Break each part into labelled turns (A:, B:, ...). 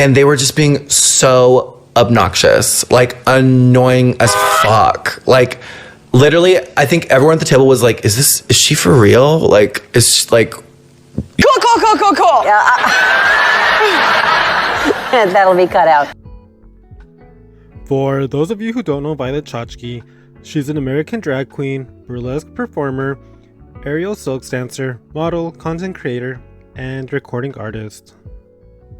A: and they were just being so obnoxious, like annoying as fuck. Like literally, I think everyone at the table was like, is she for real? Like, is she, like...
B: Cool. Yeah. That'll be cut out.
C: For those of you who don't know Violet Chachki, she's an American drag queen, burlesque performer, aerial silk dancer, model, content creator, and recording artist.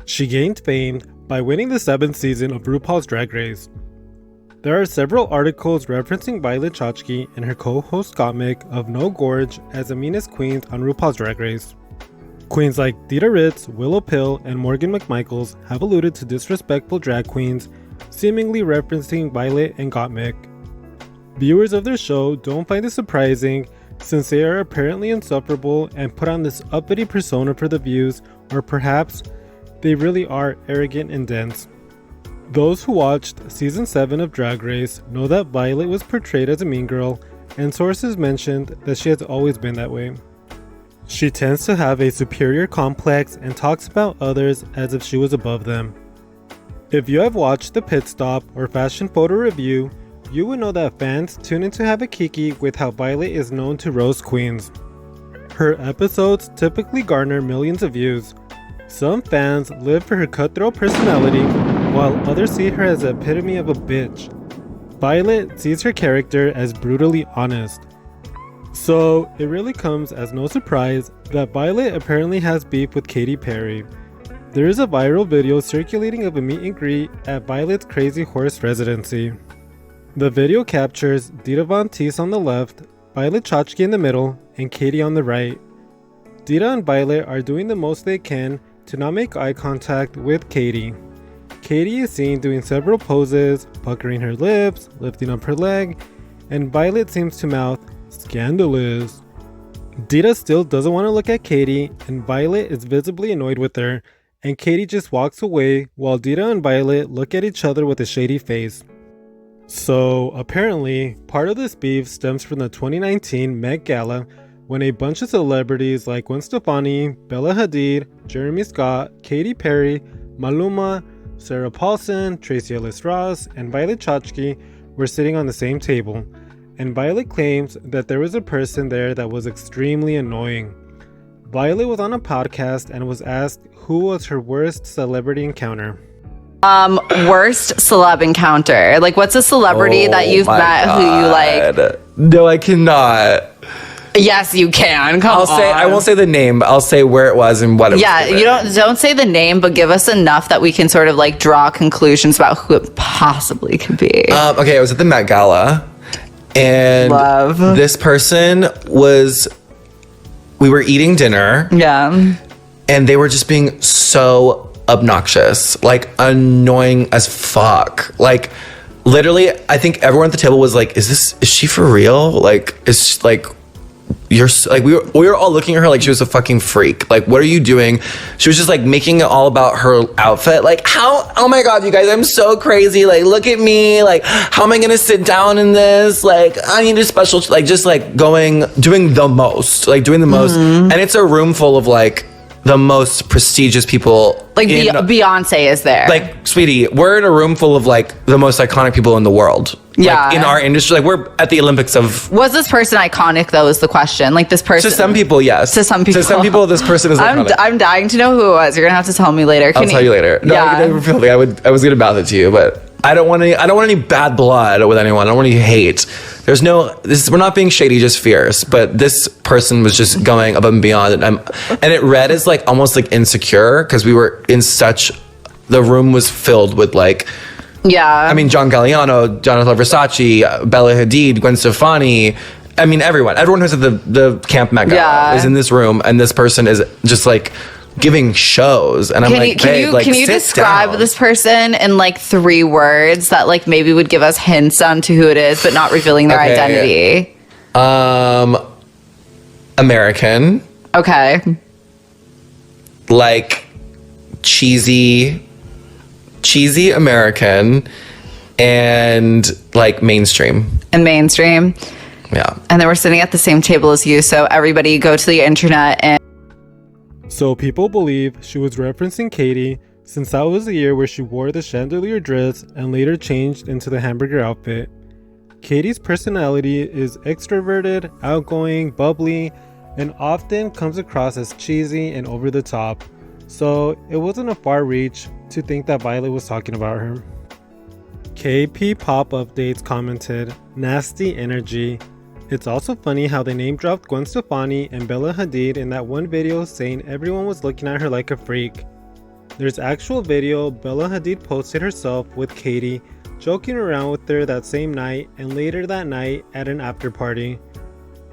C: She gained fame by winning the 7th season of RuPaul's Drag Race. There are several articles referencing Violet Chachki and her co-host Gottmik of No Gorge as the meanest queens on RuPaul's Drag Race. Queens like Dita Ritz, Willow Pill, and Morgan McMichaels have alluded to disrespectful drag queens, seemingly referencing Violet and Gottmik. Viewers of their show don't find this surprising since they are apparently insufferable and put on this uppity persona for the views, or perhaps they really are arrogant and dense. Those who watched Season 7 of Drag Race know that Violet was portrayed as a mean girl, and sources mentioned that she has always been that way. She tends to have a superior complex and talks about others as if she was above them. If you have watched The Pit Stop or Fashion Photo Review, you would know that fans tune in to have a kiki with how Violet is known to roast queens. Her episodes typically garner millions of views. Some fans live for her cutthroat personality, while others see her as the epitome of a bitch. Violet sees her character as brutally honest. So, it really comes as no surprise that Violet apparently has beef with Katy Perry. There is a viral video circulating of a meet and greet at Violet's Crazy Horse residency. The video captures Dita Von Teese on the left, Violet Chachki in the middle, and Katy on the right. Dita and Violet are doing the most they can to not make eye contact with Katy. Katy is seen doing several poses, puckering her lips, lifting up her leg, and Violet seems to mouth, "Scandalous." Dita still doesn't want to look at Katy, and Violet is visibly annoyed with her, and Katy just walks away while Dita and Violet look at each other with a shady face. So, apparently, part of this beef stems from the 2019 Met Gala when a bunch of celebrities like Gwen Stefani, Bella Hadid, Jeremy Scott, Katy Perry, Maluma, Sarah Paulson, Tracee Ellis Ross, and Violet Chachki were sitting on the same table, and Violet claims that there was a person there that was extremely annoying. Violet was on a podcast and was asked who was her worst celebrity encounter.
D: Worst celeb encounter. Like, what's a celebrity that you've met who you like?
A: No, I cannot.
D: Yes, you can. Come on.
A: I won't say the name, but I'll say where it was and what it was.
D: Yeah, you don't say the name, but give us enough that we can sort of like draw conclusions about who it possibly could be.
A: Okay, I was at the Met Gala, and this person was. We were eating dinner.
D: Yeah.
A: And they were just being so obnoxious, like annoying as fuck. Like literally, I think everyone at the table was like, is she for real? Like, is she, like, you're like, we were all looking at her like she was a fucking freak. Like, what are you doing? She was just like making it all about her outfit. Like, oh my God, you guys, I'm so crazy. Like, look at me. Like, how am I gonna sit down in this? Like, I need a special, like, just like doing the most. And it's a room full of like the most prestigious people.
D: Like Beyonce is there.
A: Like, sweetie, we're in a room full of like the most iconic people in the world.
D: Yeah.
A: Like, in our industry, like we're at the Olympics of.
D: Was this person iconic though? Is the question. Like this person.
A: To some people, yes.
D: To some people,
A: this person is iconic.
D: I'm dying to know who it was. You're gonna have to tell me later.
A: I'll tell you later. No, I was gonna mouth it to you, but I don't want any bad blood with anyone. I don't want any hate. We're not being shady, just fierce. But this person was just going above and beyond, and it read as like almost like insecure because we were in such. The room was filled with like.
D: Yeah.
A: I mean, John Galliano, Jonathan Versace, Bella Hadid, Gwen Stefani. I mean, everyone who's at the Camp Met Gala is in this room, and this person is just like giving shows. And I'm like,
D: can you describe this person in like 3 words that like maybe would give us hints on to who it is, but not revealing their identity?
A: American.
D: Okay.
A: Like cheesy American, and like mainstream. Yeah.
D: And then we're sitting at the same table as you, so everybody go to the internet and.
C: So people believe she was referencing Katy, since that was the year where she wore the chandelier dress and later changed into the hamburger outfit. Katy's personality is extroverted, outgoing, bubbly, and often comes across as cheesy and over the top, so it wasn't a far reach to think that Violet was talking about her. KP Pop Updates commented, "Nasty energy. It's also funny how they name dropped Gwen Stefani and Bella Hadid in that one video saying everyone was looking at her like a freak. There's actual video Bella Hadid posted herself with Katy, joking around with her that same night and later that night at an after party.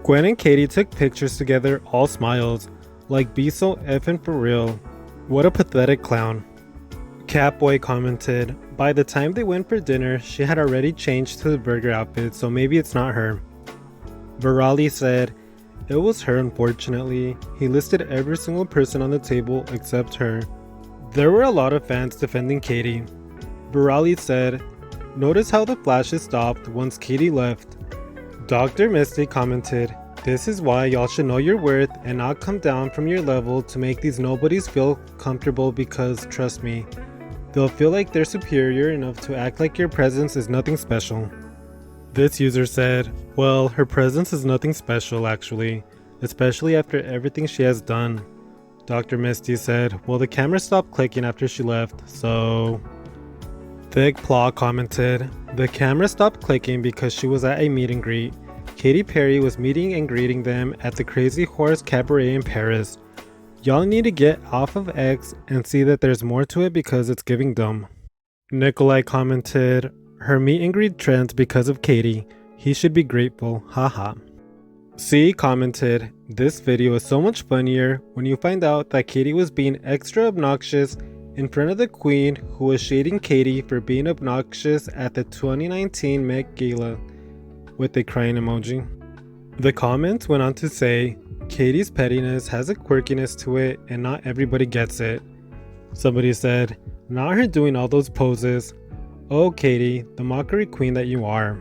C: Gwen and Katy took pictures together, all smiles, like be so effing for real. What a pathetic clown." Catboy commented, "By the time they went for dinner, she had already changed to the burger outfit, so maybe it's not her." Virali said, "It was her, unfortunately. He listed every single person on the table except her." There were a lot of fans defending Katy. Virali said, "Notice how the flashes stopped once Katy left." Dr. Misty commented, "This is why y'all should know your worth and not come down from your level to make these nobodies feel comfortable, because trust me, they'll feel like they're superior enough to act like your presence is nothing special." This user said, "Well, her presence is nothing special actually, especially after everything she has done." Dr. Misty said, "Well, the camera stopped clicking after she left, so..." Thick Plaw commented, "The camera stopped clicking because she was at a meet and greet. Katy Perry was meeting and greeting them at the Crazy Horse Cabaret in Paris. Y'all need to get off of X and see that there's more to it because it's giving dumb." Nikolai commented, "Her meet and greet trends because of Katy. He should be grateful, haha." C commented, "This video is so much funnier when you find out that Katy was being extra obnoxious in front of the queen, who was shading Katy for being obnoxious at the 2019 Met Gala," with a crying emoji. The comments went on to say, "Katy's pettiness has a quirkiness to it and not everybody gets it." Somebody said, "Not her doing all those poses. Oh Katy, the mockery queen that you are."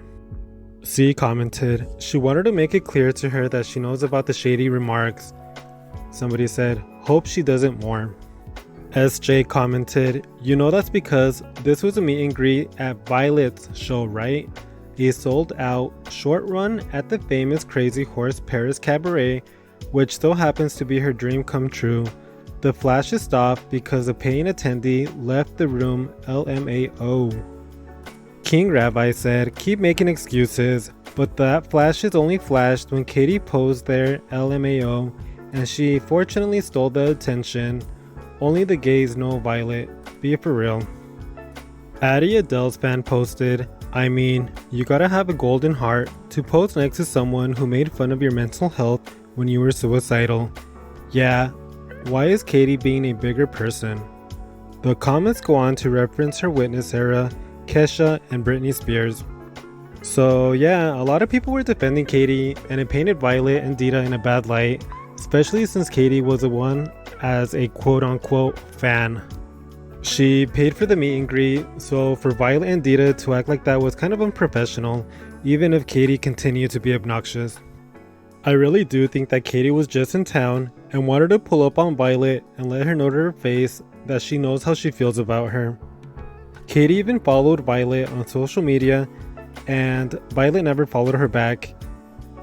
C: C commented, "She wanted to make it clear to her that she knows about the shady remarks." Somebody said, "Hope she doesn't more." SJ commented, "You know that's because this was a meet and greet at Violet's show, right? A sold out short run at the famous Crazy Horse Paris Cabaret, which so happens to be her dream come true. The flashes stopped because a paying attendee left the room, LMAO." King Rabbi said, "Keep making excuses, but that flashes only flashed when Katy posed there, LMAO, and she fortunately stole the attention. Only the gays know Violet. Be for real." Addie Adele's fan posted, "I mean, you gotta have a golden heart to pose next to someone who made fun of your mental health when you were suicidal. Yeah, why is Katy being a bigger person?" The comments go on to reference her Witness era, Kesha, and Britney Spears. So yeah, a lot of people were defending Katy, and it painted Violet and Dita in a bad light, especially since Katy was the one as a quote-unquote fan. She paid for the meet and greet, so for Violet and Dita to act like that was kind of unprofessional, even if Katy continued to be obnoxious. I really do think that Katy was just in town and wanted to pull up on Violet and let her know to her face that she knows how she feels about her. Katy even followed Violet on social media, and Violet never followed her back.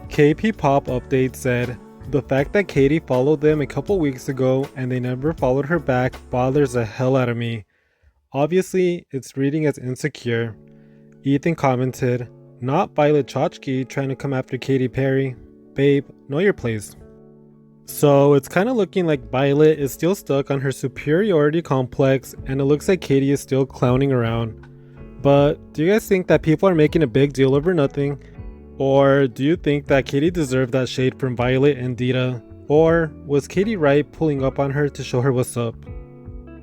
C: KP Pop Update said, "The fact that Katy followed them a couple weeks ago and they never followed her back bothers the hell out of me. Obviously, it's reading as insecure." Ethan commented, "Not Violet Chachki trying to come after Katy Perry. Babe, know your place." So it's kind of looking like Violet is still stuck on her superiority complex, and it looks like Katy is still clowning around. But do you guys think that people are making a big deal over nothing? Or do you think that Katy deserved that shade from Violet and Dita? Or was Katy right pulling up on her to show her what's up?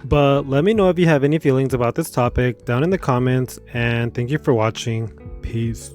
C: But let me know if you have any feelings about this topic down in the comments, and thank you for watching. Peace.